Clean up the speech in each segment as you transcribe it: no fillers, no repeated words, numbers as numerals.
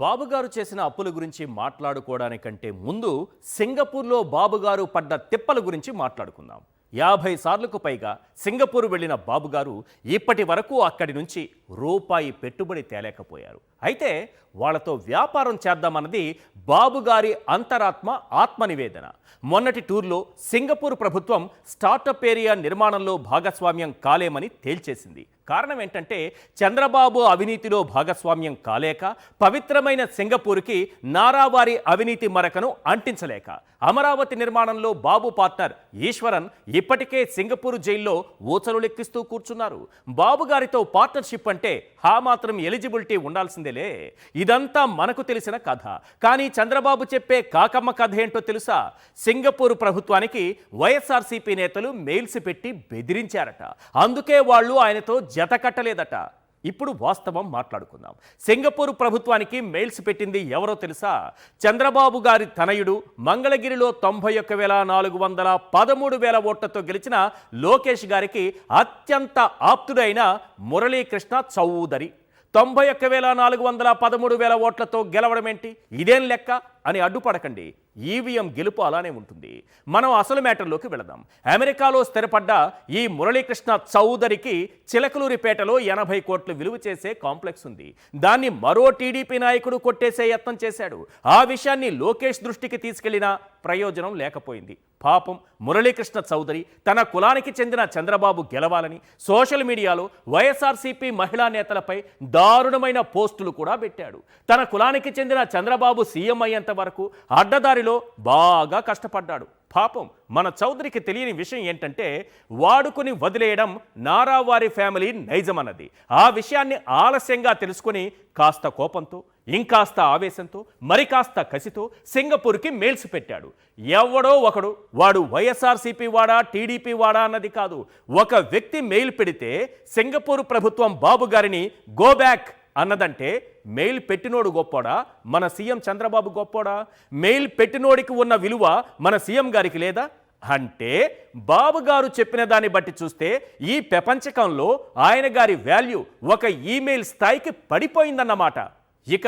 బాబుగారు చేసిన అప్పుల గురించి మాట్లాడుకోవడానికంటే ముందు సింగపూర్లో బాబుగారు పడ్డ తిప్పల గురించి మాట్లాడుకుందాం. 50 సార్లకు పైగా సింగపూర్ వెళ్ళిన బాబుగారు ఇప్పటి వరకు అక్కడి నుంచి రూపాయి పెట్టుబడి తేలేకపోయారు. అయితే వాళ్ళతో వ్యాపారం చేద్దామన్నది బాబుగారి అంతరాత్మ ఆత్మనివేదన. మొన్నటి టూర్లో సింగపూర్ ప్రభుత్వం స్టార్టప్ ఏరియా నిర్మాణంలో భాగస్వామ్యం కాలేమని తేల్చేసింది. కారణం ఏంటంటే చంద్రబాబు అవినీతిలో భాగస్వామ్యం కాలేక, పవిత్రమైన సింగపూర్కి నారావారి అవినీతి మరకను అంటించలేక, అమరావతి నిర్మాణంలో బాబు పార్ట్నర్ ఈశ్వరన్ ఇప్పటికే సింగపూర్ జైల్లో ఊచలు లెక్కిస్తూ కూర్చున్నారు. బాబు గారితో పార్ట్నర్షిప్ అంటే హా మాత్రం ఎలిజిబిలిటీ ఉండాల్సిందేలే. ఇదంతా మనకు తెలిసిన కథ. కానీ చంద్రబాబు చెప్పే కాకమ్మ కథ ఏంటో తెలుసా? సింగపూర్ ప్రభుత్వానికి వైఎస్ఆర్సీపీ నేతలు మెయిల్స్ పెట్టి బెదిరించారట. అందుకే వాళ్ళు ఆయనతో జత కట్టలేదట. ఇప్పుడు వాస్తవం మాట్లాడుకుందాం. సింగపూర్ ప్రభుత్వానికి మెయిల్స్ పెట్టింది ఎవరో తెలుసా? చంద్రబాబు గారి తనయుడు, మంగళగిరిలో 91,413 ఓట్లతో గెలిచిన లోకేష్ గారికి అత్యంత ఆప్తుడైన మురళీకృష్ణ చౌదరి 91,413 ఓట్లతో గెలవడం ఏంటి, ఇదేం లెక్క అని అడ్డుపడకండి. ఈవీఎం గెలుపు అలానే ఉంటుంది. మనం అసలు మ్యాటర్లోకి వెళదాం. అమెరికాలో స్థిరపడ్డ ఈ మురళీకృష్ణ చౌదరికి చిలకలూరిపేటలో 80 కోట్లు విలువ చేసే కాంప్లెక్స్ ఉంది. దాన్ని మరో టీడీపీ నాయకుడు కొట్టేసే యత్నం చేశాడు. ఆ విషయాన్ని లోకేష్ దృష్టికి తీసుకెళ్లినా ప్రయోజనం లేకపోయింది. పాపం మురళీకృష్ణ చౌదరి తన కులానికి చెందిన చంద్రబాబు గెలవాలని సోషల్ మీడియాలో వైఎస్ఆర్సీపీ మహిళా నేతలపై దారుణమైన పోస్టులు కూడా పెట్టాడు. తన కులానికి చెందిన చంద్రబాబు సీఎం అయ్యేంత వరకు అడ్డదారిలో బాగా కష్టపడ్డాడు. పాపం మన చౌదరికి తెలియని విషయం ఏంటంటే వాడుకుని వదిలేయడం నారావారి ఫ్యామిలీ నైజమన్నది. ఆ విషయాన్ని ఆలస్యంగా తెలుసుకుని కాస్త కోపంతో, ఇంకాస్త ఆవేశంతో, మరి కాస్త కసితో సింగపూర్కి మెయిల్స్ పెట్టాడు. ఎవడో ఒకడు, వాడు వైఎస్ఆర్సీపీ వాడా టీడీపీ వాడా అన్నది కాదు, ఒక వ్యక్తి మెయిల్ పెడితే సింగపూర్ ప్రభుత్వం బాబు గారిని గో బ్యాక్ అన్నదంటే మెయిల్ పెట్టినోడు గొప్పోడా, మన సీఎం చంద్రబాబు గొప్పోడా? మెయిల్ పెట్టినోడికి ఉన్న విలువ మన సీఎం గారికి లేదా? అంటే బాబు గారు చెప్పిన దాన్ని బట్టి చూస్తే ఈ ప్రపంచకంలో ఆయన గారి వాల్యూ ఒక ఈమెయిల్ స్థాయికి పడిపోయిందన్నమాట. ఇక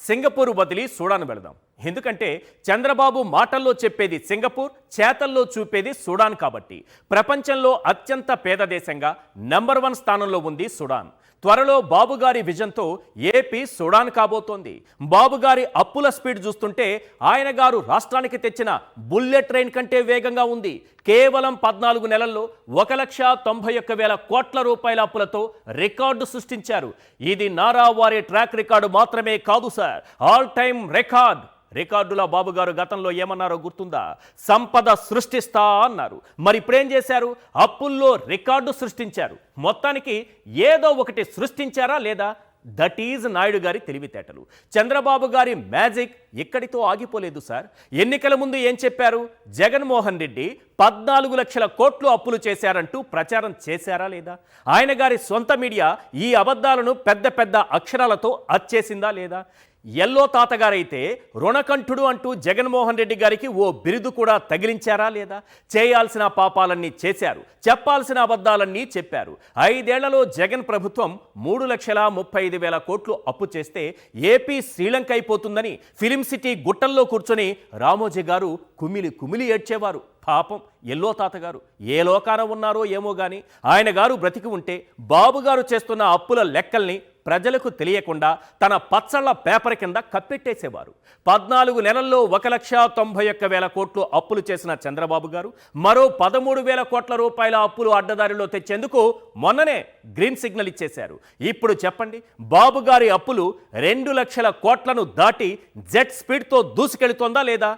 సింగపూర్ వదిలి సూడాన్ వెళదాం. ఎందుకంటే చంద్రబాబు మాటల్లో చెప్పేది సింగపూర్, చేతల్లో చూపేది సూడాన్ కాబట్టి. ప్రపంచంలో అత్యంత పేద దేశంగా నంబర్ 1 స్థానంలో ఉంది సూడాన్. త్వరలో బాబుగారి విజన్తో ఏపీ సూడాన్ కాబోతోంది. బాబుగారి అప్పుల స్పీడ్ చూస్తుంటే ఆయన గారు రాష్ట్రానికి తెచ్చిన బుల్లెట్ ట్రైన్ కంటే వేగంగా ఉంది. కేవలం 14 నెలల్లో 1,91,000 కోట్ల రూపాయల అప్పులతో రికార్డు సృష్టించారు. ఇది నారావారి ట్రాక్ రికార్డు మాత్రమే కాదు సార్, ఆల్ టైమ్ రికార్డుల బాబుగారు గతంలో ఏమన్నారో గుర్తుందా? సంపద సృష్టిస్తా అన్నారు. మరి ఇప్పుడేం చేశారు? అప్పుల్లో రికార్డు సృష్టించారు. మొత్తానికి ఏదో ఒకటి సృష్టించారా లేదా? దట్ ఈజ్ నాయుడు గారి తెలివితేటలు. చంద్రబాబు గారి మ్యాజిక్ ఇక్కడితో ఆగిపోలేదు సార్. ఎన్నికల ముందు ఏం చెప్పారు? జగన్మోహన్ రెడ్డి 14 లక్షల కోట్లు అప్పులు చేశారంటూ ప్రచారం చేశారా లేదా? ఆయన గారి సొంత మీడియా ఈ అబద్ధాలను పెద్ద పెద్ద అక్షరాలతో అచ్చేసిందా లేదా? ఎల్లో తాతగారైతే రుణకంఠుడు అంటూ జగన్మోహన్ రెడ్డి గారికి ఓ బిరుదు కూడా తగిలించారా లేదా? చేయాల్సిన పాపాలన్నీ చేశారు, చెప్పాల్సిన అబద్ధాలన్నీ చెప్పారు. 5 ఏళ్లలో జగన్ ప్రభుత్వం 3,35,000 కోట్లు అప్పు చేస్తే ఏపీ శ్రీలంక అయిపోతుందని ఫిలిం సిటీ గుట్టల్లో కూర్చొని రామోజీ గారు కుమిలి ఏడ్చేవారు. పాపం ఎల్లో తాతగారు ఏ లోకాన ఉన్నారో ఏమో గాని ఆయన గారు బ్రతికి ఉంటే బాబు గారు చేస్తున్న అప్పుల లెక్కల్ని ప్రజలకు తెలియకుండా తన పచ్చళ్ళ పేపర్ కింద కప్పెట్టేసేవారు. 14 నెలల్లో 1,91,000 కోట్లు అప్పులు చేసిన చంద్రబాబు గారు మరో 13,000 కోట్ల రూపాయల అప్పులు అడ్డదారిలో తెచ్చేందుకు మొన్ననే గ్రీన్ సిగ్నల్ ఇచ్చేశారు. ఇప్పుడు చెప్పండి, బాబు గారి అప్పులు 2 లక్షల కోట్లను దాటి జెట్ స్పీడ్తో దూసుకెళ్తోందా లేదా?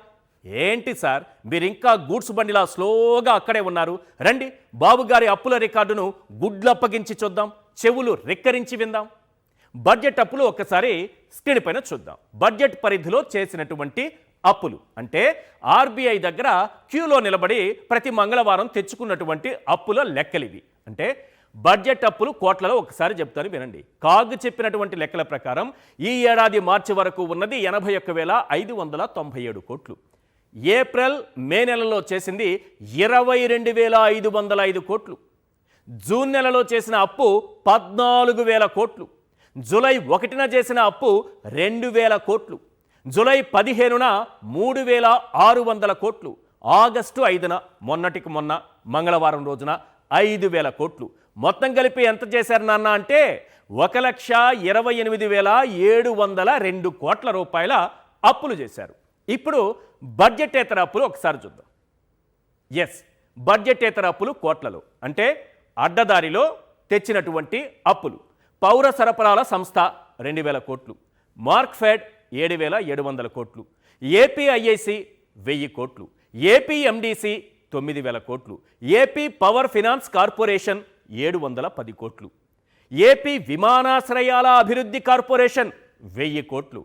ఏంటి సార్ మీరు ఇంకా గూడ్స్ బండిలా స్లోగా అక్కడే ఉన్నారు? రండి బాబుగారి అప్పుల రికార్డును గుడ్లప్పగించి చూద్దాం, చెవులు రెక్కరించి విందాం. బడ్జెట్ అప్పులు ఒక్కసారి స్క్రీన్ పైన చూద్దాం. బడ్జెట్ పరిధిలో చేసినటువంటి అప్పులు అంటే ఆర్బీఐ దగ్గర క్యూలో నిలబడి ప్రతి మంగళవారం తెచ్చుకున్నటువంటి అప్పుల లెక్కలివి. అంటే బడ్జెట్ అప్పులు కోట్లలో ఒకసారి చెప్తాను వినండి. కాగ్ చెప్పినటువంటి లెక్కల ప్రకారం ఈ ఏడాది మార్చి వరకు ఉన్నది 81,597 కోట్లు. ఏప్రిల్ మే నెలలో చేసింది 22,505 కోట్లు. జూన్ నెలలో చేసిన అప్పు 14,000 కోట్లు. జూలై 1న చేసిన అప్పు 2,000 కోట్లు, జూలై 15న 3,600 కోట్లు, ఆగస్టు 5న మొన్నటికి మొన్న మంగళవారం రోజున 5,000 కోట్లు. మొత్తం కలిపి ఎంత చేశారు నాన్న అంటే 1,28,702 కోట్ల రూపాయల అప్పులు చేశారు. ఇప్పుడు బడ్జెటేతర అప్పులు ఒకసారి చూద్దాం. ఎస్, బడ్జెటేతర అప్పులు కోట్లలో, అంటే అడ్డదారిలో తెచ్చినటువంటి అప్పులు. పౌర సరఫరాల సంస్థ 2,000 కోట్లు, మార్క్ఫెడ్ 7,700 కోట్లు, ఏపీఐఐసి 1,000 కోట్లు, ఏపీఎండిసి 9,000 కోట్లు, ఏపీ పవర్ ఫినాన్స్ కార్పొరేషన్ 710 కోట్లు, ఏపీ విమానాశ్రయాల అభివృద్ధి కార్పొరేషన్ 1,000 కోట్లు,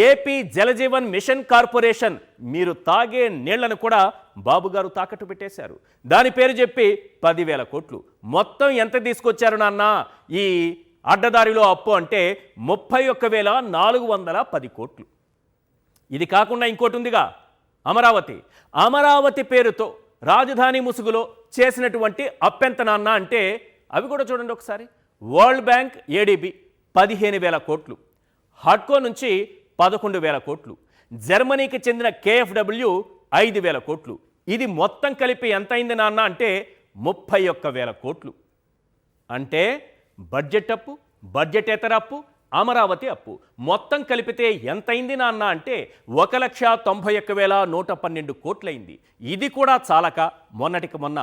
ఏపీ జలజీవన్ మిషన్ కార్పొరేషన్, మీరు తాగే నీళ్లను కూడా బాబుగారు తాకట్టు పెట్టేశారు, దాని పేరు చెప్పి 10,000 కోట్లు. మొత్తం ఎంత తీసుకొచ్చారు నాన్న ఈ అడ్డదారిలో అప్పు అంటే 31,410 కోట్లు. ఇది కాకుండా ఇంకోటి ఉందిగా, అమరావతి పేరుతో రాజధాని ముసుగులో చేసినటువంటి అప్పెంత నాన్న అంటే అవి కూడా చూడండి ఒకసారి. వరల్డ్ బ్యాంక్ ఏడీబీ 15,000 కోట్లు, హడ్కో నుంచి 11,000 కోట్లు, జర్మనీకి చెందిన కేఎఫ్డబ్ల్యూ 5,000 కోట్లు. ఇది మొత్తం కలిపి ఎంత అయింది నాన్న అంటే 31,000 కోట్లు. అంటే బడ్జెట్ అప్పు, బడ్జెటేతర అప్పు, అమరావతి అప్పు మొత్తం కలిపితే ఎంతైంది నాన్న అంటే 1,91,112 కోట్లయింది. ఇది కూడా చాలక మొన్నటికి మొన్న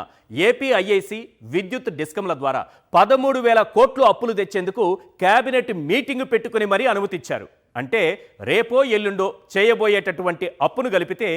ఏపీఐఐసి విద్యుత్ డిస్కంల ద్వారా 13,000 కోట్లు అప్పులు తెచ్చేందుకు కేబినెట్ మీటింగ్ పెట్టుకుని మరీ అనుమతిచ్చారు. అంటే రేపో ఎల్లుండో చేయబోయేటటువంటి అప్పును కలిపితే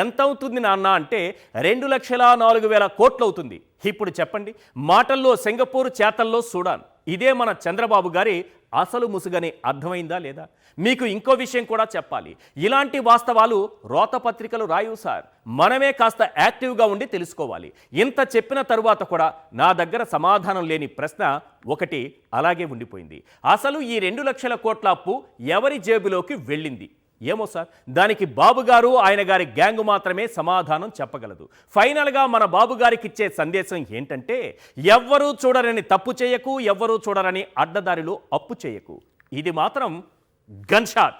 ఎంత అవుతుంది నాన్న అంటే 2,04,000 కోట్లు అవుతుంది. ఇప్పుడు చెప్పండి, మాటల్లో సింగపూర్, చేతల్లో సూడాన్. ఇదే మన చంద్రబాబు గారి అసలు ముసుగని అర్థమైందా లేదా? మీకు ఇంకో విషయం కూడా చెప్పాలి. ఇలాంటి వాస్తవాలు రోతపత్రికలు రాయు సార్, మనమే కాస్త యాక్టివ్గా ఉండి తెలుసుకోవాలి. ఇంత చెప్పిన తరువాత కూడా నా దగ్గర సమాధానం లేని ప్రశ్న ఒకటి అలాగే ఉండిపోయింది. అసలు ఈ 2 లక్షల కోట్ల అప్పు ఎవరి జేబులోకి వెళ్ళింది? ఏమో సార్, దానికి బాబుగారు ఆయన గారి గ్యాంగు మాత్రమే సమాధానం చెప్పగలదు. ఫైనల్గా మన బాబుగారికి ఇచ్చే సందేశం ఏంటంటే, ఎవ్వరూ చూడరని తప్పు చేయకు, ఎవ్వరూ చూడరని అడ్డదారిలో అప్పు చేయకు. ఇది మాత్రం గన్ షాట్.